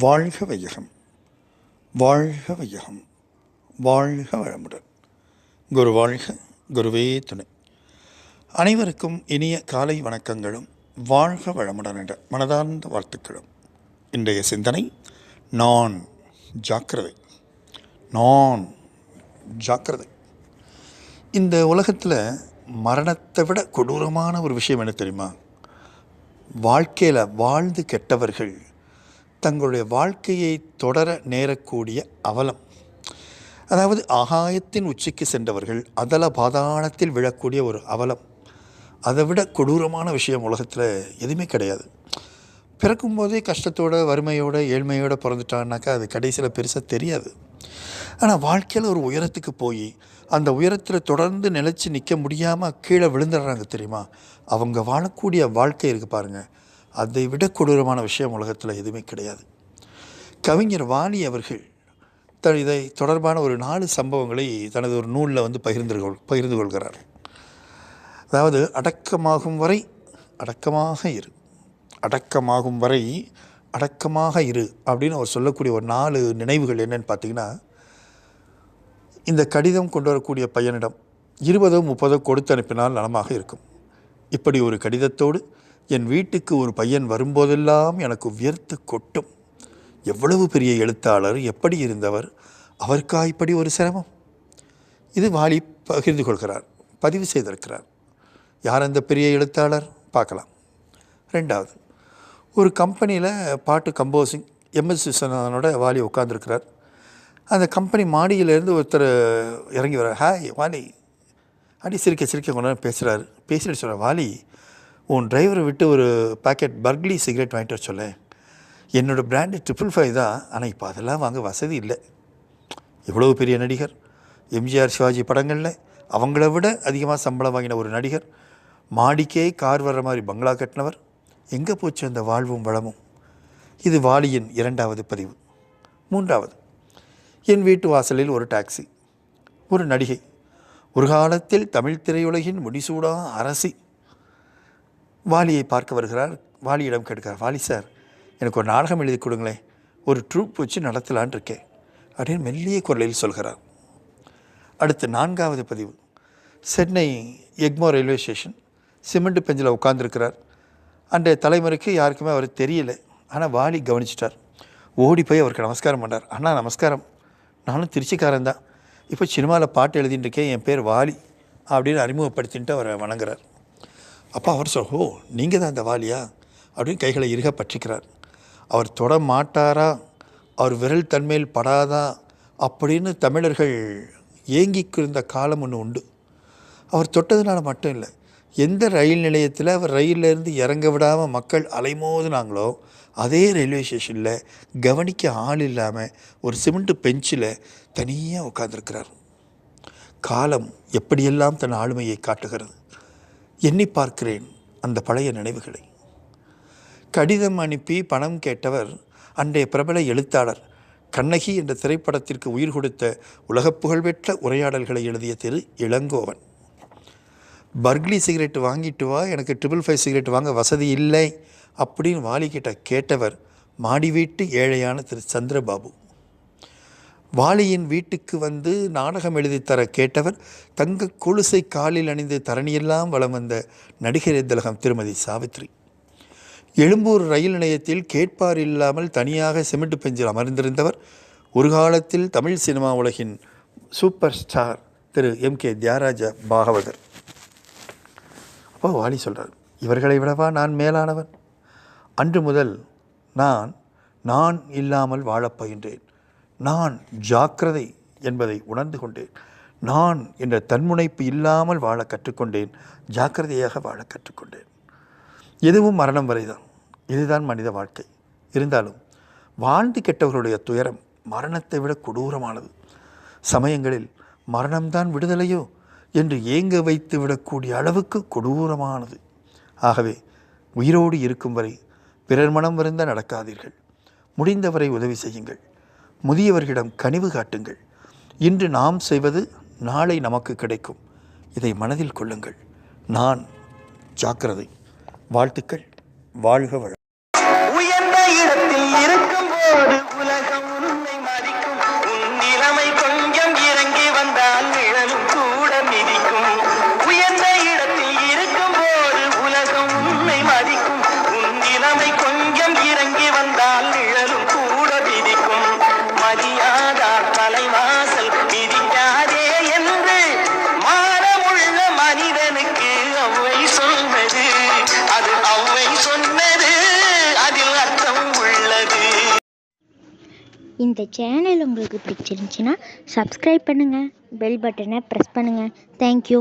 வாழ்க வையகம், வாழ்க வையகம், வாழ்க வளமுடன். குரு வாழ்க, குருவே துணை. அனைவருக்கும் இனிய காலை வணக்கங்களும் வாழ்க வளமுடன் என்ற மனதார்ந்த வாழ்த்துக்களும். இன்றைய சிந்தனை, நான் ஜாக்கிரதை. நான் ஜாக்கிரதை. இந்த உலகத்தில் மரணத்தை விட கொடூரமான ஒரு விஷயம் என்ன தெரியுமா? வாழ்க்கையில் வாழ்ந்து கெட்டவர்கள் தங்களுடைய வாழ்க்கையை தொடர நேரக்கூடிய அவலம். அதாவது ஆகாயத்தின் உச்சிக்கு சென்றவர்கள் அதல பாதாளத்தில் விழக்கூடிய ஒரு அவலம். அதை விட கொடூரமான விஷயம் உலகத்தில் எதுவுமே கிடையாது. பிறக்கும்போதே கஷ்டத்தோட, வறுமையோட, ஏழ்மையோடு பிறந்துட்டான்னாக்கா அது கடைசியில் பெருசாக தெரியாது. ஆனால் வாழ்க்கையில் ஒரு உயரத்துக்கு போய் அந்த உயரத்தில் தொடர்ந்து நிலச்சி நிற்க முடியாமல் கீழே விழுந்துடுறாங்க தெரியுமா? அவங்க வாழக்கூடிய வாழ்க்கை இருக்குது பாருங்கள், அதை விட கொடூரமான விஷயம் உலகத்தில் எதுவுமே கிடையாது. கவிஞர் வாலி அவர்கள் இதை தொடர்பான ஒரு 4 சம்பவங்களை தனது ஒரு நூலில் பகிர்ந்து கொள்கிறார். அதாவது, அடக்கமாகும் வரை அடக்கமாக இரு, அடக்கமாகும் வரை அடக்கமாக இரு அப்படின்னு அவர் சொல்லக்கூடிய ஒரு 4 நினைவுகள் என்னென்னு பார்த்தீங்கன்னா, இந்த கடிதம் கொண்டு வரக்கூடிய பையனிடம் 20 30 கொடுத்து அனுப்பினால் நலமாக இருக்கும். இப்படி ஒரு கடிதத்தோடு என் வீட்டுக்கு ஒரு பையன் வரும்போதெல்லாம் எனக்கு வியர்த்து கொட்டும். எவ்வளவு பெரிய எழுத்தாளர், எப்படி இருந்தவர், அவருக்கா இப்படி ஒரு சிரமம்? இது வாலி பகிர்ந்து கொள்கிறார், பதிவு செய்திருக்கிறார். யார் அந்த பெரிய எழுத்தாளர் பார்க்கலாம். 2வது, ஒரு கம்பெனியில் பாட்டு கம்போசிங் MS விஸ்வநாதனோட வாலி உட்காந்துருக்கிறார். அந்த கம்பெனி மாடியிலேருந்து ஒருத்தர் இறங்கி வர்றார். ஹாய் வாலி, அப்படி சிரிக்க கொண்டு பேசுகிறார். பேசிட்டு சொல்கிறார், வாலி, உன் டிரைவரை விட்டு ஒரு பாக்கெட் பர்க்லி சிகரெட் வாங்கிட்டு வர சொல்ல. என்னோடய பிராண்டு 555 தான், ஆனால் இப்போ அதெல்லாம் வாங்க வசதி இல்லை. இவ்வளவு பெரிய நடிகர், எம்ஜிஆர் சிவாஜி படங்களில் அவங்கள விட அதிகமாக சம்பளம் வாங்கின ஒரு நடிகர், மாடிக்கே கார் வர்ற மாதிரி பங்களா கட்டினவர், எங்கே போச்சு அந்த வாழ்வும் வளமும்? இது வாலியின் 2வது பதிவு. 3வது, என் வீட்டு வாசலில் ஒரு டாக்ஸி. ஒரு நடிகை, ஒரு காலத்தில் தமிழ் திரையுலகின் முடிசூடா அரசி வாலியை பார்க்க வருகிறார். வாலியிடம் கேட்கிறார், வாலி சார், எனக்கு ஒரு நாடகம் எழுதி கொடுங்களேன், ஒரு ட்ரூப் வச்சு நடத்தலான் இருக்கேன் அப்படின்னு மெல்லிய குரலில் சொல்கிறார். அடுத்து 4வது பதிவு, Chennai Egmore railway station cement பெஞ்சில் உட்காந்துருக்கிறார். அன்றைய தலைமுறைக்கு யாருக்குமே அவர் தெரியல. ஆனால் வாலி கவனிச்சிட்டார். ஓடி போய் அவருக்கு நமஸ்காரம் பண்ணார். அண்ணா நமஸ்காரம், நானும் திருச்சிக்காரன் தான், இப்போ சினிமாவில் பாட்டு எழுதிட்டு இருக்கேன், என் பேர் வாலி அப்படின்னு அறிமுகப்படுத்தின்ட்டு அவரை வணங்குறார். அப்போ அவர் ஓ நீங்கள் தான் அந்த வாலியா அப்படின்னு கைகளை இறுக பற்றிக்கிறார். அவர் தொட மாட்டாரா, அவர் விரல் தன்மையில் படாதா அப்படின்னு தமிழர்கள் ஏங்கிக்கிருந்த காலம் ஒன்று உண்டு. அவர் தொட்டதுனால மட்டும் இல்லை, எந்த ரயில் நிலையத்தில் அவர் ரயிலிருந்து இறங்க விடாமல் மக்கள் அலைமோதுனாங்களோ அதே ரயில்வே ஸ்டேஷனில் கவனிக்க ஆள் இல்லாமல் ஒரு சிமெண்ட் பெஞ்சில் தனியாக உட்கார்ந்துருக்கிறார். காலம் எப்படியெல்லாம் தன் ஆளுமையை காட்டுகிறது. எண்ணி பார்க்கிறேன் அந்த பழைய நினைவுகளை. கடிதம் அனுப்பி பணம் கேட்டவர் அன்றைய பிரபல எழுத்தாளர், கண்ணகி என்ற திரைப்படத்திற்கு உயிர் கொடுத்த உலக புகழ்பெற்ற உரையாடல்களை எழுதிய திரு இளங்கோவன். பர்க்லி சிகரெட் வாங்கிட்டு வா, எனக்கு 555 சிகரெட் வாங்க வசதி இல்லை அப்படின்னு வாலிக்கிட்ட கேட்டவர் மாடி வீட்டு ஏழையான திரு சந்திரபாபு. வாலியின் வீட்டுக்கு வந்து நாடகம் எழுதித்தர கேட்டவர் தங்க கொலுசை காலில் அணிந்து தரணியெல்லாம் வலம் வந்த நடிகர் திலகம் திருமதி சாவித்ரி. எழும்பூர் ரயில் நிலையத்தில் கேட்பார் இல்லாமல் தனியாக சிமெண்ட் பெஞ்சில் அமர்ந்திருந்தவர் ஒரு காலத்தில் தமிழ் சினிமா உலகின் சூப்பர் ஸ்டார் திரு MK தியாகராஜ பாகவதர். அப்போ வாலி சொல்கிறார், இவர்களை விடவா நான் மேலானவன்? அன்று முதல் நான் இல்லாமல் வாழப் பயின்றேன். நான் ஜாக்கிரதை என்பதை உணர்ந்து கொண்டேன். நான் என்ற தன்முனைப்பு இல்லாமல் வாழ கற்றுக்கொண்டேன். ஜாக்கிரதையாக வாழ கற்றுக்கொண்டேன். எதுவும் மரணம் வரைதான். இதுதான் மனித வாழ்க்கை. இருந்தாலும் வாழ்ந்து கெட்டவர்களுடைய துயரம் மரணத்தை விட கொடூரமானது. சமயங்களில் மரணம்தான் விடுதலையோ என்று ஏங்க வைத்து விடக்கூடிய அளவுக்கு கொடூரமானது. ஆகவே உயிரோடு இருக்கும் வரை பிறர் மனம் வருந்த நடக்காதீர்கள். முடிந்தவரை உதவி செய்யுங்கள். முதியவர்களிடம் கனிவு காட்டுங்கள். இன்று நாம் செய்வது நாளை நமக்கு கிடைக்கும். இதை மனதில் கொள்ளுங்கள். நான் ஜாக்கிரதை. வாழ்த்துக்கள். வாழ்க வளம். உயர்ந்த இடத்தில் இருக்கும் போது உலகம் உன்னை மதிக்கும். உன் நிலைமை கொஞ்சம் இறங்கி வந்தால் நிழலும் கூட மிதிக்கும். உயர்ந்த இடத்தில் இருக்கும் போது உலகம் உன்னை மதிக்கும். உன் நிலைமை கொஞ்சம் இறங்கி வந்தால் நிழலும் கூட மிதிக்கும். மதியாதார் தலைவாசல் மிதிக்காதே என்று மானமுள்ள மனிதனுக்கு அவ்வை சொன்னது. அது அவ்வை சொன்னது, அதில் அர்த்தம் உள்ளது. இந்த சேனல் உங்களுக்கு பிடிச்சிருந்துச்சுன்னா சப்ஸ்கிரைப் பண்ணுங்கள், பெல் பட்டனை ப்ரெஸ் பண்ணுங்கள். தேங்க்யூ.